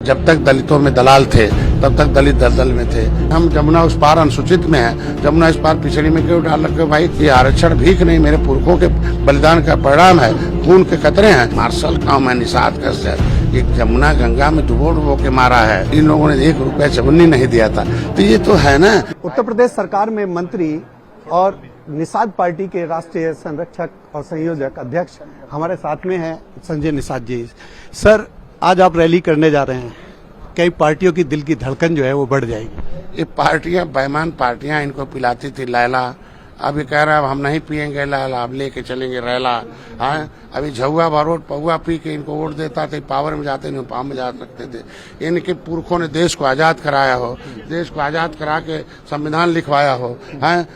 जब तक दलितों में दलाल थे तब तक दलित दलदल में थे। हम जमुना उस पार अनुसूचित में हैं, जमुना इस पार पिछड़ी में क्यों डाल रखे भाई? ये आरक्षण भीख नहीं, मेरे पुरखों के बलिदान का परिणाम है, खून के कतरे हैं। मार्शल काम है, निषाद कश्यप, ये जमुना गंगा में डुबो के मारा है। इन लोगों ने 1 रुपया चवन्नी नहीं दिया था, तो ये तो है ना। उत्तर प्रदेश सरकार में मंत्री और निषाद पार्टी के राष्ट्रीय संरक्षक और संयोजक अध्यक्ष हमारे साथ में हैं संजय निषाद जी। सर, आज आप रैली करने जा रहे हैं, कई पार्टियों की दिल की धड़कन जो है वो बढ़ जाएगी। ये पार्टियां बेईमान पार्टियां इनको पिलाती थी लैला, अभी कह रहा है हम नहीं पियेंगे लैला, अब लेके चलेंगे रैला। हाँ, अभी झुआ भरोट पौआ पी के इनको वोट देता थे, पावर में जाते नहीं, पावर में जा सकते थे। इनके पुरखों ने देश को आजाद कराया हो, देश को आजाद करा के संविधान लिखवाया हो। हाँ,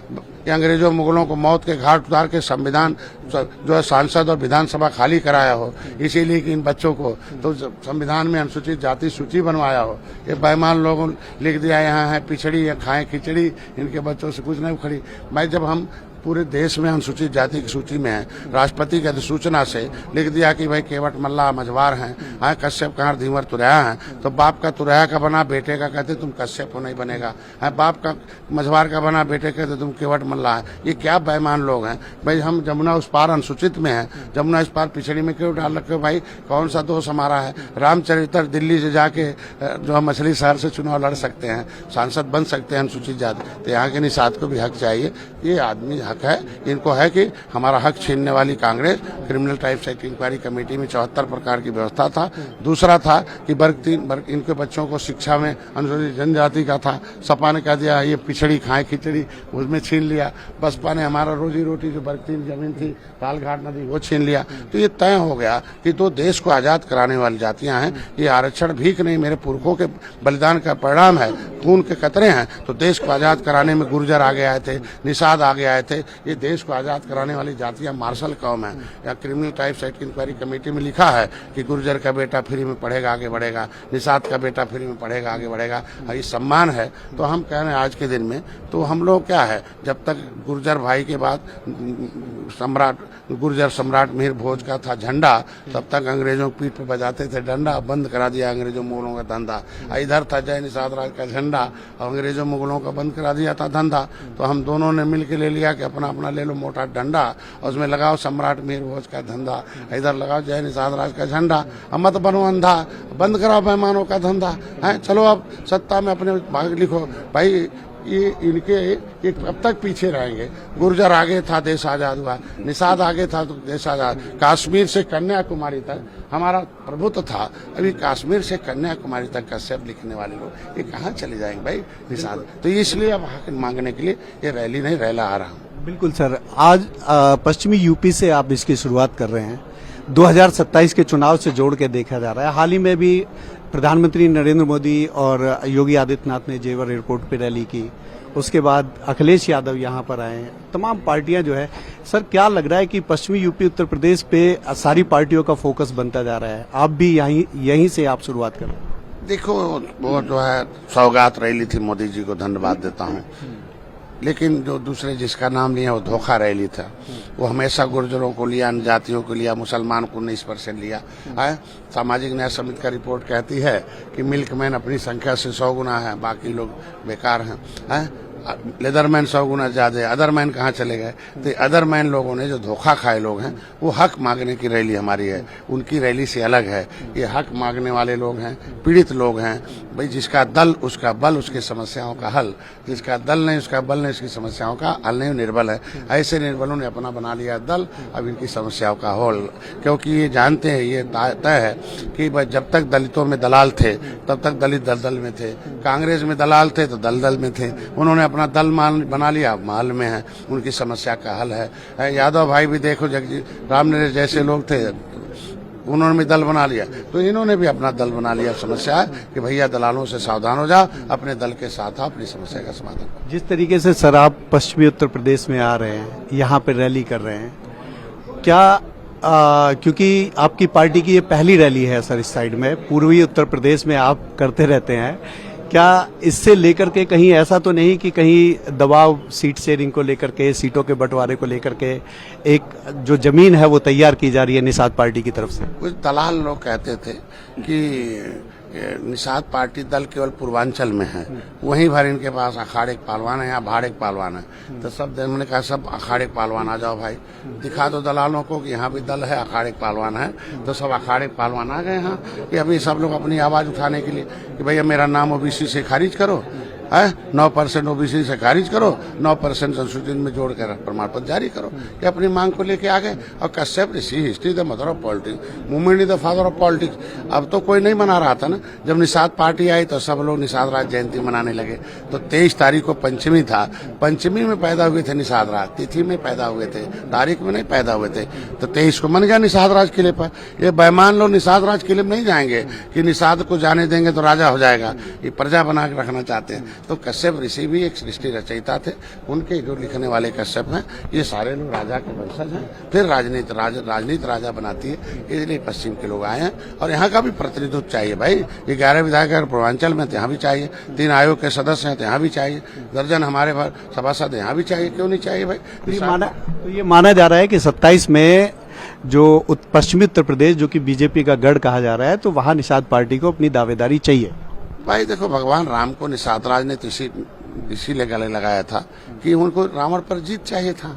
अंग्रेजों मुगलों को मौत के घाट उतार के संविधान जो है सांसद और विधानसभा खाली कराया हो, इसीलिए कि इन बच्चों को तो संविधान में अनुसूचित जाति सूची बनवाया हो। ये बेईमान लोगों ने लिख दिया यहाँ है पिछड़ी या खाएं खिचड़ी, इनके बच्चों से कुछ नहीं उखड़ी। भाई जब हम पूरे देश में अनुसूचित जाति की सूची में है, राष्ट्रपति की अधिसूचना से लिख दिया कि भाई केवट मल्ला मझवार हैं, हाँ कश्यप कहार धीवर तुरैया हैं, तो बाप का तुरैया का बना बेटे का कहते तुम कश्यप हो नहीं बनेगा, है बाप का मझवार का बना बेटे कहते तुम केवट मल्ला है। ये क्या बेईमान लोग हैं भाई? हम जमुना उस पार अनुसूचित में है, जमुना इस पार पिछड़ी में क्यों डाल रखे भाई? कौन सा दोष हमारा है? रामचरित्र दिल्ली से जाके जो हम मछली शहर से चुनाव लड़ सकते हैं, सांसद बन सकते हैं अनुसूचित जाति, तो यहाँ के निषाद को भी हक चाहिए। ये आदमी हक है, इनको है कि हमारा हक छीनने वाली Congress. Criminal tribes act inquiry committee में 74 प्रकार की व्यवस्था था। दूसरा था कि वर्ग 3 इनके बच्चों को शिक्षा में अनुसूचित जनजाति का था, सपा ने कह दिया ये पिछड़ी खाए खिचड़ी, उसमें छीन लिया। बसपा ने हमारा रोजी रोटी जो वर्ग 3 जमीन थी तालघाट नदी वो छीन लिया। तो ये तय हो गया कि तो देश को आजाद कराने वाली जातियां हैं। ये आरक्षण भीख नहीं, मेरे पुरखों के बलिदान का परिणाम है, खून के कतरे हैं। तो देश को आजाद कराने में गुर्जर आगे आए थे, निषाद आगे आए थे। ये देश को आजाद कराने वाली जातियां मार्शल कौम है। या criminal tribes act inquiry committee में लिखा है कि गुर्जर का बेटा फ्री में पढ़ेगा आगे बढ़ेगा, निषाद का बेटा फ्री में पढ़ेगा आगे बढ़ेगा। ये सम्मान है। तो हम कह रहे हैं आज के दिन में तो हम लोग क्या है, जब तक गुर्जर भाई के बाद सम्राट गुर्जर सम्राट मिहिर भोज का था झंडा, तब तक अंग्रेजों की पीठ पे बजाते थे डंडा। बंद करा दिया अंग्रेजों मुगलों का धंधा। इधर था जय निषाद राज का झंडा, अंग्रेजों मुगलों का बंद करा दिया था धंधा। तो हम दोनों ने मिल के ले लिया कि अपना अपना ले लो मोटा डंडा और उसमें लगाओ सम्राट मिहिर भोज का धंधा, इधर लगाओ जय निषाद राज का झंडा। मत बनो अंधा, बंद कराओ बेईमानों का धंधा है। चलो अब सत्ता में अपने भाग लिखो भाई। ये इनके ये अब तक पीछे रहेंगे। गुर्जर आगे था, देश आजाद हुआ। निषाद आगे था तो देश आजाद। कश्मीर से कन्याकुमारी तक हमारा प्रभुत्व था, अभी कश्मीर से कन्याकुमारी तक कश्यप लिखने वाले लोग ये कहाँ चले जाएंगे भाई निषाद? तो इसलिए अब हक मांगने के लिए ये रैली नहीं रैला आ रहा हूँ। बिल्कुल सर, आज पश्चिमी यूपी से आप इसकी शुरुआत कर रहे हैं। 2027 के चुनाव से जोड़ के देखा जा रहा है। हाल ही में भी प्रधानमंत्री नरेंद्र मोदी और योगी आदित्यनाथ ने जेवर एयरपोर्ट पे रैली की, उसके बाद अखिलेश यादव यहाँ पर आए हैं, तमाम पार्टियां जो है। सर, क्या लग रहा है कि पश्चिमी यूपी उत्तर प्रदेश पे सारी पार्टियों का फोकस बनता जा रहा है? आप भी यहीं से आप शुरुआत करें। देखो, वो जो है सौगात रैली थी, मोदी जी को धन्यवाद देता हूँ, लेकिन जो दूसरे जिसका नाम लिया वो धोखा रैली था। वो हमेशा गुर्जरों को लिया, जातियों को लिया, मुसलमान को 19% लिया है। सामाजिक न्याय समिति का रिपोर्ट कहती है कि मिल्कमैन अपनी संख्या से 100 गुना है, बाकी लोग बेकार हैं। लेदरमैन 100 गुना ज्यादा, अदरमैन कहाँ चले गए? तो अदरमैन लोगों ने जो धोखा खाए लोग हैं, वो हक मांगने की रैली हमारी है, उनकी रैली से अलग है। ये हक मांगने वाले लोग हैं, पीड़ित लोग हैं भाई। जिसका दल उसका बल, उसकी समस्याओं का हल। जिसका दल नहीं उसका बल नहीं, उसकी समस्याओं का हल नहीं, निर्बल है। ऐसे निर्बलों ने अपना बना लिया दल, अब इनकी समस्याओं का हल। क्योंकि ये जानते हैं, ये तय है कि जब तक दलितों में दलाल थे तब तक दलित दलदल में थे, कांग्रेस में दलाल थे तो दलदल में थे। उन्होंने अपना दल बना लिया, महल में है, उनकी समस्या का हल है। यादव भाई भी देखो, जगजी राम नरेश जैसे लोग थे, उन्होंने भी दल बना लिया, तो इन्होंने भी अपना दल बना लिया। समस्या है कि भैया दलालों से सावधान हो जाओ, अपने दल के साथ आओ, अपनी समस्या का समाधान करो। जिस तरीके से सर आप पश्चिमी उत्तर प्रदेश में आ रहे हैं, यहाँ पे रैली कर रहे हैं, क्या क्योंकि आपकी पार्टी की ये पहली रैली है सर इस साइड में, पूर्वी उत्तर प्रदेश में आप करते रहते हैं, क्या इससे लेकर के कहीं ऐसा तो नहीं कि कहीं दबाव सीट शेयरिंग को लेकर के, सीटों के बंटवारे को लेकर के एक जो जमीन है वो तैयार की जा रही है निषाद पार्टी की तरफ से? कुछ दलाल लोग कहते थे कि निषाद पार्टी दल केवल पूर्वांचल में है, वहीं भर इनके पास अखाड़े के पहलवान है या भाड़े के पहलवान है। तो सब मैंने कहा सब अखाड़े के पहलवान आ जाओ भाई, दिखा दो दलालों को कि यहाँ भी दल है, अखाड़े के पहलवान है। तो सब अखाड़े के पहलवान आ गए यहाँ कि अभी सब लोग अपनी आवाज उठाने के लिए कि भैया मेरा नाम ओबीसी से खारिज करो, है 9% ओबीसी से खारिज करो, 9% संशोधन में जोड़कर प्रमाण पत्र जारी करो। ये अपनी मांग को लेके आ गए। और कश्यप ऋषि history the mother of politics, movement is the father of politics. अब तो कोई नहीं मना रहा था ना, जब निषाद पार्टी आई तो सब लोग निषाद राज जयंती मनाने लगे। तो 23 तारीख को पंचमी था, पंचमी में पैदा हुए थे निषाद राज, तिथि में पैदा हुए थे, तारीख में नहीं पैदा हुए थे। तो 23 को मन गया निषाद राज किले पर। ये बेईमान लोग निषाद राज किले में नहीं जाएंगे कि निषाद को जाने देंगे तो राजा हो जाएगा, ये प्रजा बना के रखना चाहते हैं। तो कश्यप ऋषि भी एक सृष्टि रचयिता थे, उनके जो लिखने वाले कश्यप हैं, ये सारे लोग राजा के वंशज हैं। फिर राजनीति राजा बनाती है, इसलिए पश्चिम के लोग आए हैं। और यहाँ का भी प्रतिनिधित्व चाहिए भाई। 11 विधायक अगर पूर्वांचल में तो यहाँ भी चाहिए, 3 आयोग के सदस्य हैं तो यहाँ भी चाहिए, दर्जन हमारे सभासद यहाँ भी चाहिए, क्यों नहीं चाहिए भाई। तो ये माना जा रहा है कि 27 में जो पश्चिमी उत्तर प्रदेश जो कि बीजेपी का गढ़ कहा जा रहा है, तो वहाँ निषाद पार्टी को अपनी दावेदारी चाहिए। भाई देखो, भगवान राम को निषाद राज ने इसीलिए गले लगाया था कि उनको रावण पर जीत चाहिए था,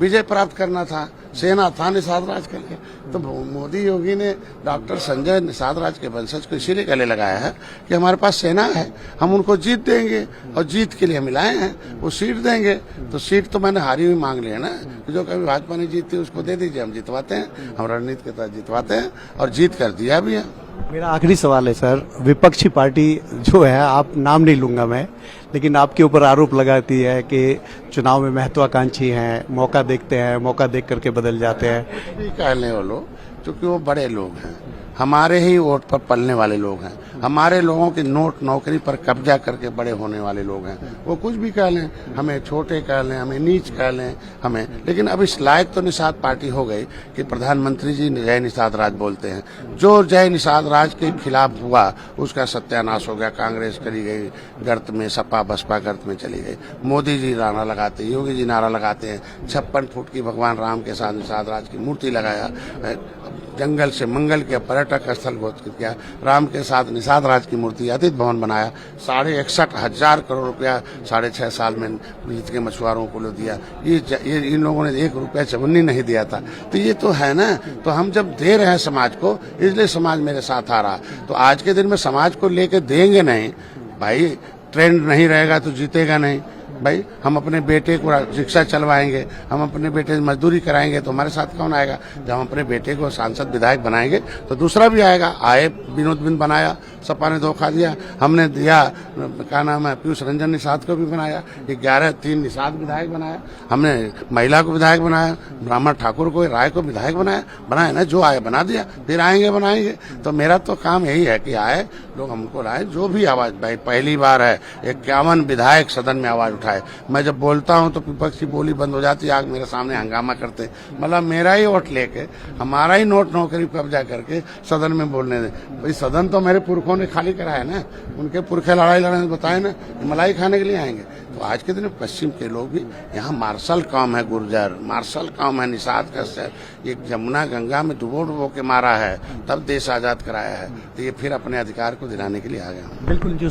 विजय प्राप्त करना था, सेना था निषाद राज करके। तो मोदी योगी ने डॉक्टर संजय निषाद राज के वंशज को इसीलिए गले लगाया है कि हमारे पास सेना है, हम उनको जीत देंगे, और जीत के लिए हम लाए हैं, वो सीट देंगे। तो सीट तो मैंने हारी हुई मांग ली है ना, जो कभी भाजपा ने जीती उसको दे दीजिए, हम जितवाते हैं, हम रणनीति के तहत जितवाते हैं और जीत कर दिया भी है। मेरा आखिरी सवाल है सर, विपक्षी पार्टी जो है, आप नाम नहीं लूंगा मैं, लेकिन आपके ऊपर आरोप लगाती है कि चुनाव में महत्वाकांक्षी हैं, मौका देखते हैं, मौका देख करके बदल जाते हैं। कहने वो लोग, क्योंकि वो बड़े लोग हैं, हमारे ही वोट पर पलने वाले लोग हैं, हमारे लोगों की नोट नौकरी पर कब्जा करके बड़े होने वाले लोग हैं। वो कुछ भी कह लें, हमें छोटे कह लें, हमें नीच कह लें, हमें, लेकिन अब इस लायक तो निषाद पार्टी हो गई कि प्रधानमंत्री जी जय निषाद राज बोलते हैं। जो जय निषाद राज के खिलाफ हुआ उसका सत्यानाश हो गया, कांग्रेस चली गई गर्त में, सपा बसपा गर्त में चली गई। मोदी जी नारा लगाते, योगी जी नारा लगाते हैं, 56 फुट की भगवान राम के साथ निषाद राज की मूर्ति लगाया, जंगल से मंगल के पर्यटक स्थल घोषित किया, राम के साथ निषाद राज की मूर्ति, अतिथि भवन बनाया, 61,500 करोड़ रुपया 6.5 साल में जीत के मछुआरों को दिया। ये इन लोगों ने 1 रुपया चवन्नी नहीं दिया था। तो ये तो है ना, तो हम जब दे रहे हैं समाज को, इसलिए समाज मेरे साथ आ रहा। तो आज के दिन में समाज को लेके देंगे नहीं भाई, ट्रेंड नहीं रहेगा तो जीतेगा नहीं भाई। हम अपने बेटे को रिक्शा चलवाएंगे, हम अपने बेटे से मजदूरी कराएंगे तो हमारे साथ कौन आएगा। जब हम अपने बेटे को सांसद विधायक बनाएंगे तो दूसरा भी आएगा। आए विनोद बिंद बनाया, सपा ने धोखा दिया, हमने दिया क्या नाम है पीयूष रंजन निषाद को भी बनाया, 11-3 निषाद विधायक बनाया, हमने महिला को विधायक बनाया, ब्राह्मण ठाकुर को राय को विधायक बनाया ना, जो आए बना दिया, फिर आएंगे बनाएंगे। तो मेरा तो काम यही है कि आए लोग हमको लाए, जो भी आवाज, भाई पहली बार है 51 विधायक सदन में आवाज उठाए। मैं जब बोलता हूं तो विपक्ष की बोली बंद हो जाती है, आग मेरे सामने हंगामा करते, मतलब मेरा ही वोट लेके, हमारा ही नोट नौकरी कब्जा करके सदन में बोलने दे। भाई सदन तो मेरे पुरखों ने खाली कराया ना, उनके पुरखे लड़ाई लड़ने बताए ना, मलाई खाने के लिए आएंगे। तो आज के दिन पश्चिम के लोग भी, यहाँ मार्शल कौम है गुर्जर, मार्शल कौम है निषाद कश्यप, ये जमुना गंगा में डुबो के मारा है, तब देश आजाद कराया है। तो ये फिर अपने अधिकार को दिलाने के लिए आ गया। बिल्कुल, जो